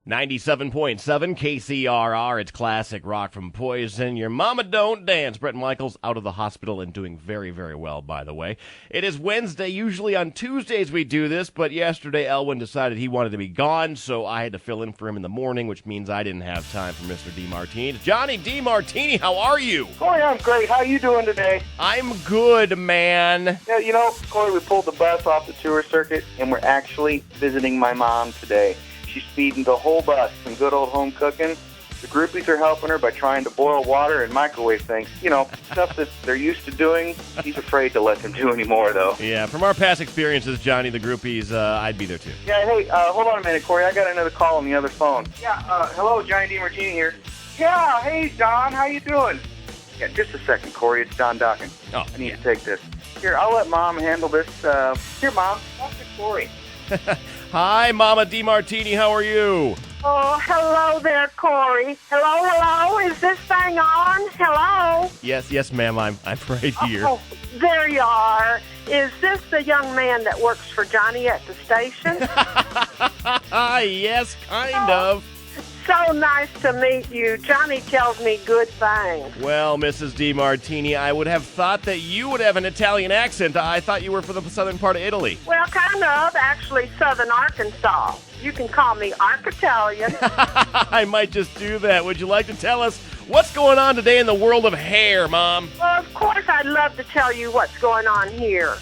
97.7 KCRR, it's classic rock from Poison. Your Mama Don't Dance. Bret Michaels out of the hospital and doing very, very well, by the way. It is Wednesday. Usually on Tuesdays we do this, but yesterday Elwin decided he wanted to be gone, so I had to fill in for him in the morning, which means I didn't have time for Mr. DeMartini. It's Johnny DeMartini, how are you? Corey, I'm great. How you doing today? I'm good, man. Yeah, you know, Corey, we pulled the bus off the tour circuit, and we're actually visiting my mom today. She's feeding the whole bus some good old home cooking. The groupies are helping her by trying to boil water and microwave things. You know, stuff that they're used to doing. She's afraid to let them do anymore, though. Yeah, from our past experiences, Johnny, the groupies, I'd be there too. Yeah, hey, hold on a minute, Corey. I got another call on the other phone. Yeah, hello, Johnny DeMartini here. Yeah, hey, Don, how you doing? Yeah, just a second, Corey. It's Don Dockin. Oh, I need to take this. Here, I'll let Mom handle this. Here, Mom, talk to Corey. Hi, Mama DeMartini, how are you? Oh, hello there, Corey. Hello, is this thing on? Hello? Yes, ma'am, I'm right here. Oh, there you are. Is this the young man that works for Johnny at the station? Yes, kind of. So nice to meet you. Johnny tells me good things. Well, Mrs. DeMartini, I would have thought that you would have an Italian accent. I thought you were from the southern part of Italy. Well, kind of. Actually, southern Arkansas. You can call me Arc-Italian. I might just do that. Would you like to tell us what's going on today in the world of hair, Mom? Well, of course, I'd love to tell you what's going on here.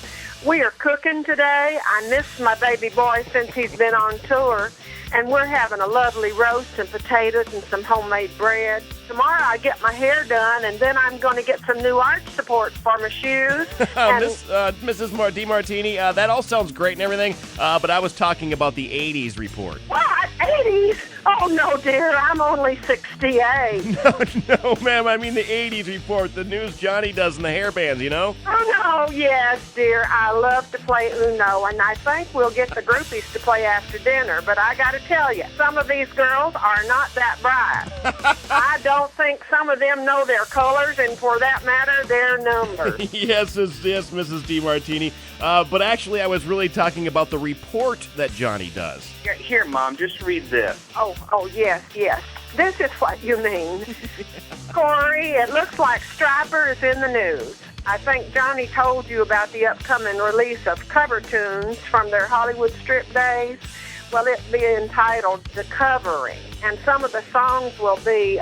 We are cooking today. I miss my baby boy since he's been on tour. And we're having a lovely roast and potatoes and some homemade bread. Tomorrow I get my hair done, and then I'm going to get some new arch supports for my shoes. Mrs. DeMartini, that all sounds great and everything, but I was talking about the 80s report. What? 80s? Oh, no, dear. I'm only 68. No, ma'am. I mean the 80s report, the news Johnny does in the hair bands, you know? Oh, no. Yes, dear. I love to play Uno, and I think we'll get the groupies to play after dinner. But I got to tell you, some of these girls are not that bright. I don't think some of them know their colors, and for that matter, their numbers. yes, Mrs. DeMartini. But actually, I was really talking about the report that Johnny does. Here, Mom, just read this. Oh, yes. This is what you mean. Corey, it looks like Stryper is in the news. I think Johnny told you about the upcoming release of cover tunes from their Hollywood strip days. Well, it'll be entitled The Covering, and some of the songs will be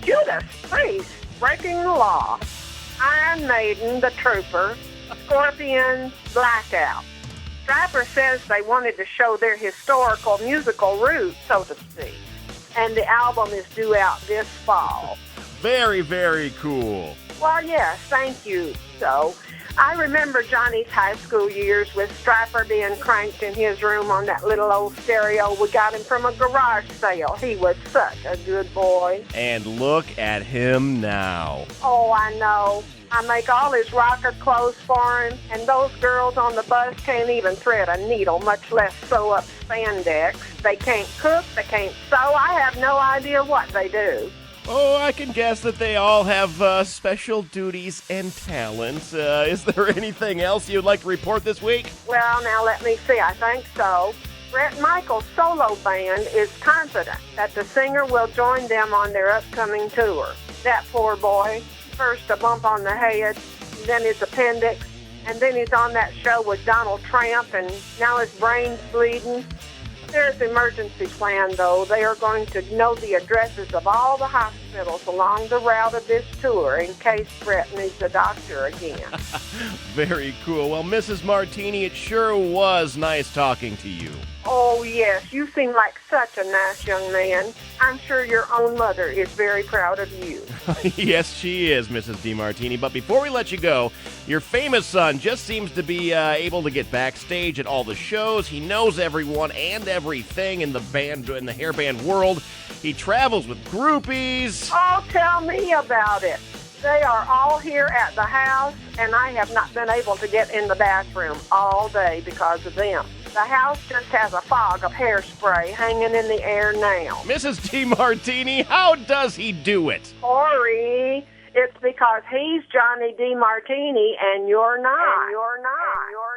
Judas Priest, Breaking the Law, Iron Maiden, The Trooper, Scorpions, Blackout. Stryper says they wanted to show their historical musical roots, so to speak, and the album is due out this fall. Very, very cool. Well, yes, thank you. So, I remember Johnny's high school years with Stryper being cranked in his room on that little old stereo. We got him from a garage sale. He was such a good boy. And look at him now. Oh, I know. I make all his rocker clothes for him, and those girls on the bus can't even thread a needle, much less sew up spandex. They can't cook, they can't sew. I have no idea what they do. Oh, I can guess that they all have special duties and talents. Is there anything else you'd like to report this week? Well, now let me see. I think so. Bret Michaels' solo band is confident that the singer will join them on their upcoming tour. That poor boy. First a bump on the head, then his appendix, and then he's on that show with Donald Trump, and now his brain's bleeding. There's an emergency plan, though. They are going to know the addresses of all the hospitals along the route of this tour in case Bret needs a doctor again. Very cool. Well, Mrs. Martini, it sure was nice talking to you. Oh, yes. You seem like such a nice young man. I'm sure your own mother is very proud of you. Yes, she is, Mrs. DeMartini. But before we let you go, your famous son just seems to be able to get backstage at all the shows. He knows everyone and everything in the band, in the hair band world. He travels with groupies. Oh, tell me about it. They are all here at the house, and I have not been able to get in the bathroom all day because of them. The house just has a fog of hairspray hanging in the air now. Mrs. DeMartini, how does he do it? Corey, it's because he's Johnny DeMartini and you're not. And you're not. And you're